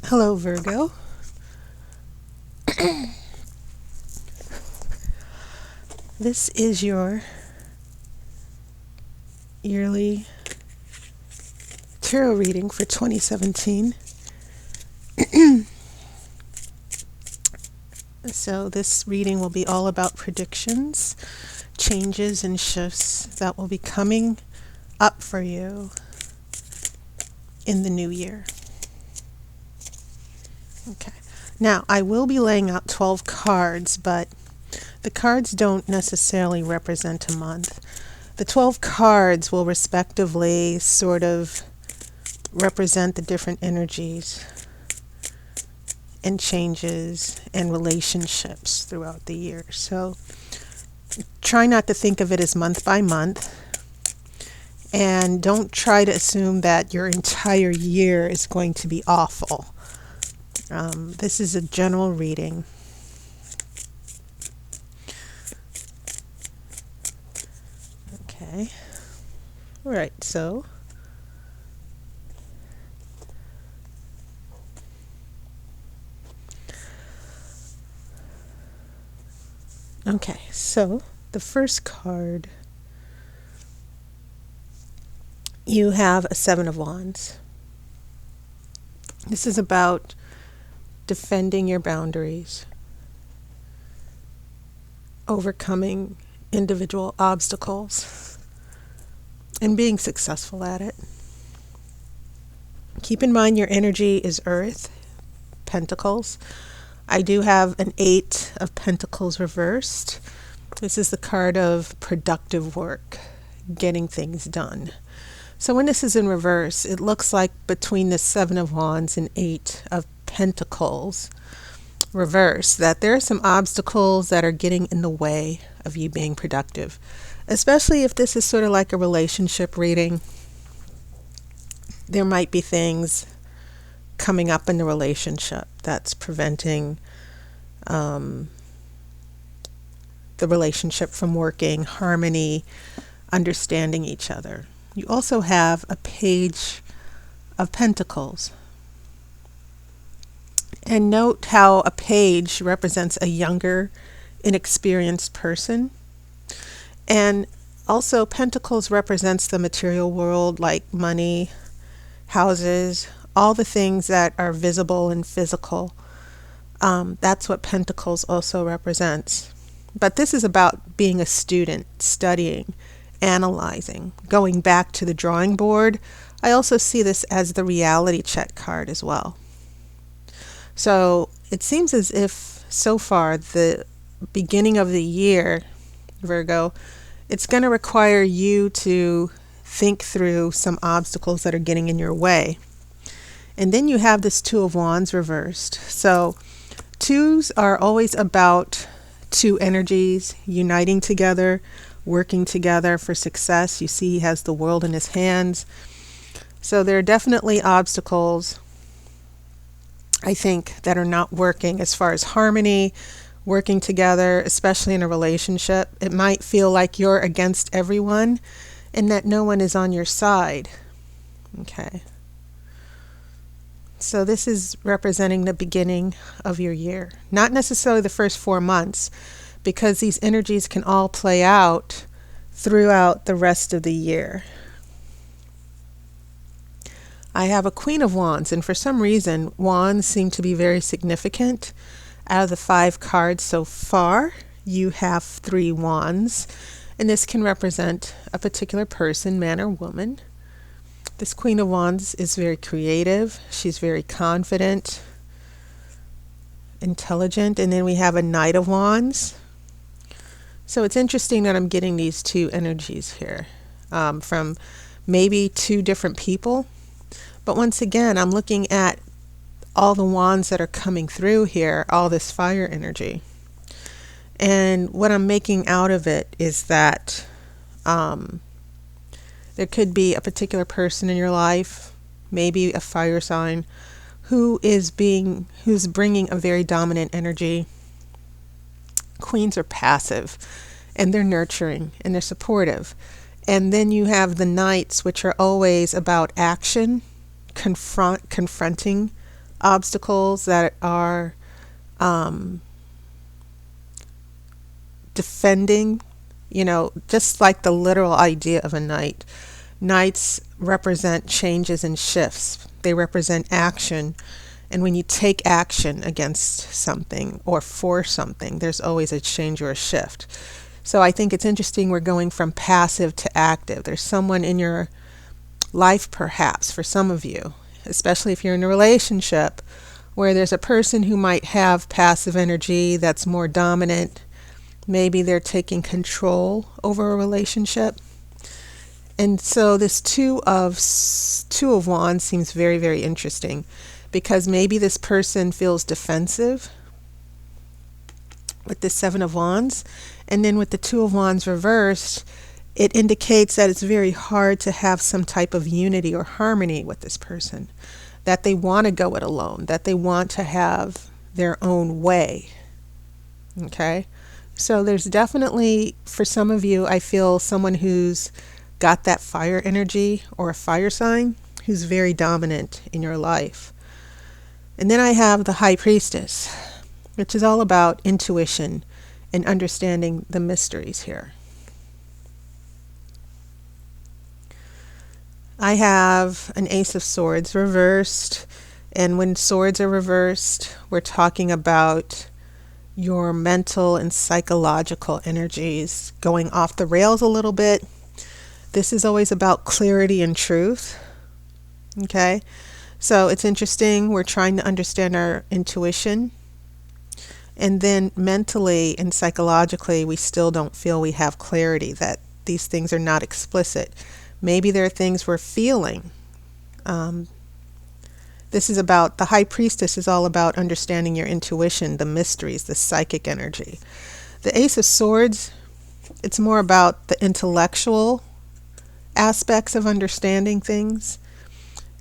Hello, Virgo. This is your yearly tarot reading for 2017. So this reading will be all about predictions, changes, and shifts that will be coming up for you in the new year. Okay. Now, I will be laying out 12 cards, but the cards don't necessarily represent a month. The 12 cards will respectively sort of represent the different energies and changes and relationships throughout the year. So try not to think of it as month by month, and don't try to assume that your entire year is going to be awful. This is a general reading. Okay. All right, so the first card, you have a Seven of Wands. This is about defending your boundaries, overcoming individual obstacles, and being successful at it. Keep in mind your energy is Earth, Pentacles. I do have an Eight of Pentacles reversed. This is the card of productive work, getting things done. So when this is in reverse, it looks like between the Seven of Wands and Eight of Pentacles reverse, that there are some obstacles that are getting in the way of you being productive. Especially if this is sort of like a relationship reading, there might be things coming up in the relationship that's preventing the relationship from working, harmony, understanding each other. You also have a Page of Pentacles. And note how a page represents a younger, inexperienced person. And also Pentacles represents the material world, like money, houses, all the things that are visible and physical. That's what Pentacles also represents. But this is about being a student, studying, analyzing, going back to the drawing board. I also see this as the reality check card as well. So it seems as if so far the beginning of the year, Virgo, it's going to require you to think through some obstacles that are getting in your way. And then you have this Two of Wands reversed. So twos are always about two energies uniting together, working together for success. You see he has the world in his hands. So there are definitely obstacles, I think, that are not working as far as harmony, working together, especially in a relationship. It might feel like you're against everyone and that no one is on your side. Okay. So this is representing the beginning of your year. Not necessarily the first 4 months, because these energies can all play out throughout the rest of the year. I have a Queen of Wands, and for some reason, wands seem to be very significant. Out of the 5 cards so far, you have 3 wands, and this can represent a particular person, man or woman. This Queen of Wands is very creative. She's very confident, intelligent, and then we have a Knight of Wands. So it's interesting that I'm getting these two energies here from maybe 2 different people. But once again, I'm looking at all the wands that are coming through here, all this fire energy. And what I'm making out of it is that there could be a particular person in your life, maybe a fire sign, who's bringing a very dominant energy. Queens are passive, and they're nurturing, and they're supportive. And then you have the Knights, which are always about action, confronting obstacles that are defending, just like the literal idea of a knight. Knights represent changes and shifts. They represent action. And when you take action against something or for something, there's always a change or a shift. So I think it's interesting we're going from passive to active. There's someone in your life, perhaps, for some of you, especially if you're in a relationship, where there's a person who might have passive energy that's more dominant. Maybe they're taking control over a relationship. And so this two of wands seems very, very interesting, because maybe this person feels defensive with the seven of wands, and then with the two of wands reversed, it indicates that it's very hard to have some type of unity or harmony with this person, that they want to go it alone, that they want to have their own way. Okay? So there's definitely, for some of you, I feel someone who's got that fire energy, or a fire sign, who's very dominant in your life. And then I have the High Priestess, which is all about intuition and understanding the mysteries here. I have an Ace of Swords reversed, and when swords are reversed, we're talking about your mental and psychological energies going off the rails a little bit. This is always about clarity and truth. Okay? So it's interesting. We're trying to understand our intuition. And then mentally and psychologically, we still don't feel we have clarity, that these things are not explicit. Maybe there are things we're feeling. This is about, the High Priestess is all about understanding your intuition, the mysteries, the psychic energy. The Ace of Swords, it's more about the intellectual aspects of understanding things,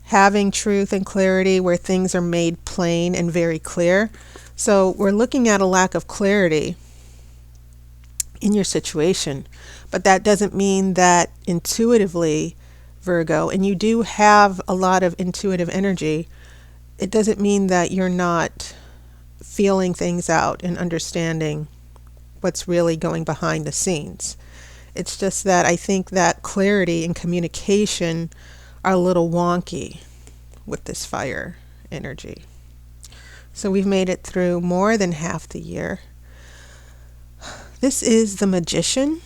having truth and clarity where things are made plain and very clear. So we're looking at a lack of clarity in your situation, but that doesn't mean that intuitively, Virgo, and you do have a lot of intuitive energy, it doesn't mean that you're not feeling things out and understanding what's really going behind the scenes. It's just that I think that clarity and communication are a little wonky with this fire energy. So we've made it through more than half the year. This is the Magician,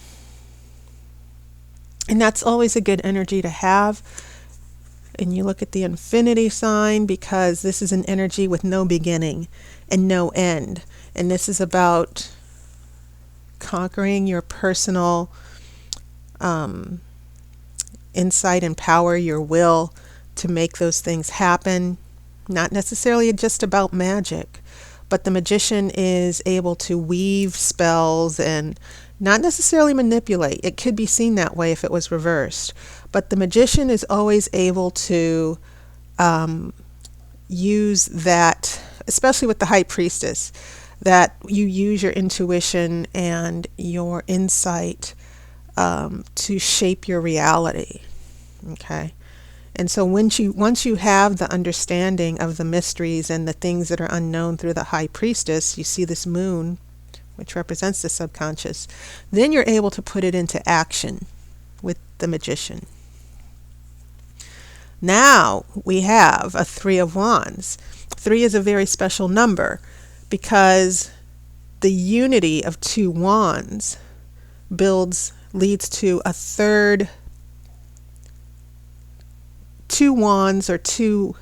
and that's always a good energy to have. And you look at the infinity sign, because this is an energy with no beginning and no end. And this is about conquering your personal insight and power, your will to make those things happen. Not necessarily just about magic, but the Magician is able to weave spells and not necessarily manipulate. It could be seen that way if it was reversed. But the Magician is always able to use that, especially with the High Priestess, that you use your intuition and your insight to shape your reality. Okay? And so once you have the understanding of the mysteries and the things that are unknown through the High Priestess, you see this moon, which represents the subconscious, then you're able to put it into action with the Magician. Now we have a Three of Wands. 3 is a very special number, because the unity of 2 wands leads to a third. 2 wands or 2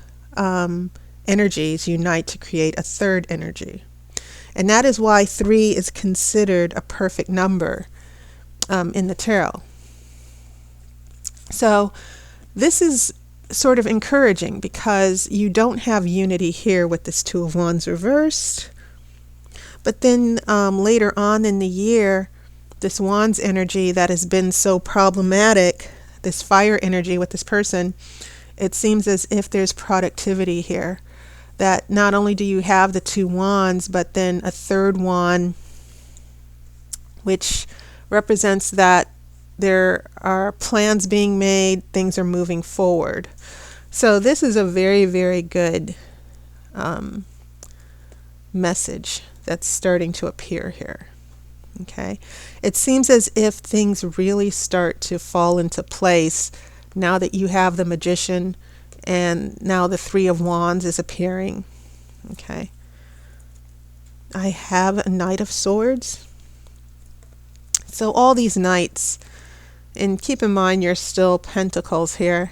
energies unite to create a third energy. And that is why 3 is considered a perfect number in the tarot. So this is sort of encouraging, because you don't have unity here with this 2 of Wands reversed. But then later on in the year, this Wands energy that has been so problematic, this fire energy with this person, it seems as if there's productivity here. That not only do you have the 2 wands, but then a third wand, which represents that there are plans being made, things are moving forward. So this is a very, very good um, message that's starting to appear here. Okay, it seems as if things really start to fall into place now that you have the Magician and now the Three of Wands is appearing. Okay, I have a Knight of Swords. So all these knights, and keep in mind you're still Pentacles here.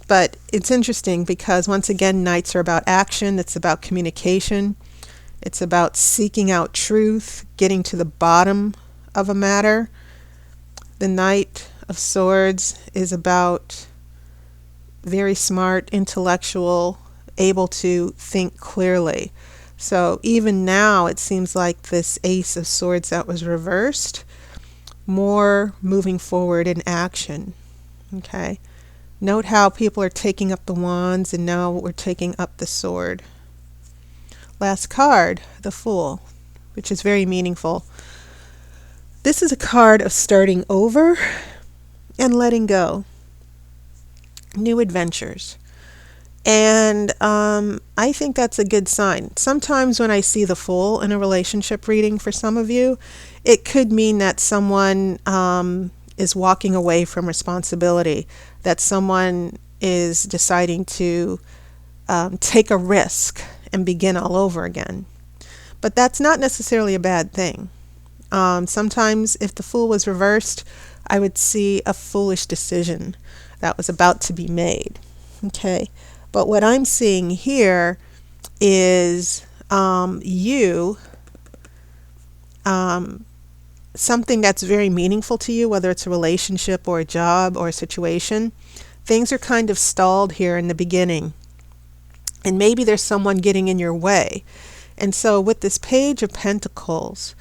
But it's interesting because once again, knights are about action. It's about communication. It's about seeking out truth, getting to the bottom of a matter. The Knight of Swords is about very smart, intellectual, able to think clearly. So even now it seems like this Ace of Swords that was reversed, more moving forward in action. Okay. Note how people are taking up the wands and now we're taking up the sword. Last card, the Fool, which is very meaningful. This is a card of starting over and letting go. New adventures. And I think that's a good sign. Sometimes when I see the Fool in a relationship reading for some of you, it could mean that someone is walking away from responsibility, that someone is deciding to take a risk and begin all over again. But that's not necessarily a bad thing. Sometimes if the Fool was reversed, I would see a foolish decision that was about to be made. Okay, but what I'm seeing here is you, something that's very meaningful to you, whether it's a relationship or a job or a situation. Things are kind of stalled here in the beginning. And maybe there's someone getting in your way. And so with this Page of Pentacles,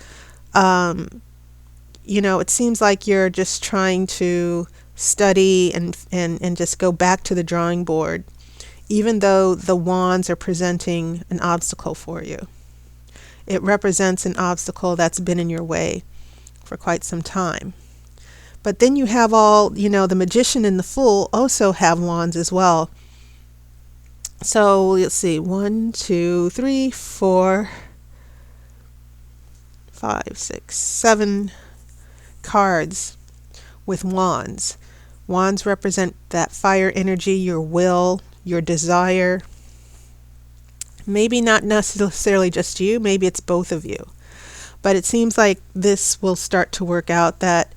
it seems like you're just trying to study and just go back to the drawing board, even though the wands are presenting an obstacle for you. It represents an obstacle that's been in your way for quite some time. But then you have all, the Magician and the Fool also have wands as well. So let's see, 1, 2, 3, 4, 5, 6, 7 cards with wands. Wands represent that fire energy, your will, your desire. Maybe not necessarily just you, maybe it's both of you. But it seems like this will start to work out, that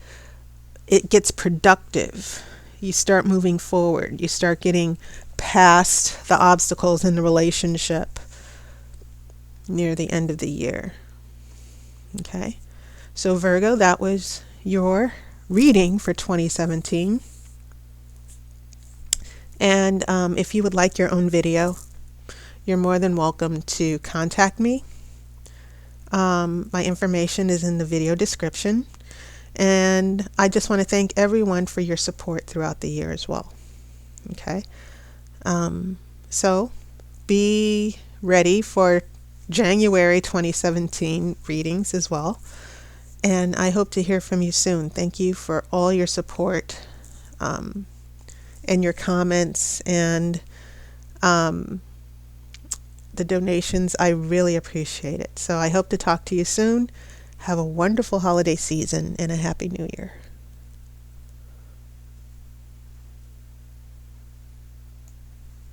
it gets productive. You start moving forward. You start getting past the obstacles in the relationship near the end of the year. Okay, so Virgo, that was your reading for 2017. And if you would like your own video, you're more than welcome to contact me. My information is in the video description. And I just want to thank everyone for your support throughout the year as well. Okay. So be ready for January 2017 readings as well. And I hope to hear from you soon. Thank you for all your support and your comments and the donations. I really appreciate it. So I hope to talk to you soon. Have a wonderful holiday season and a Happy New Year.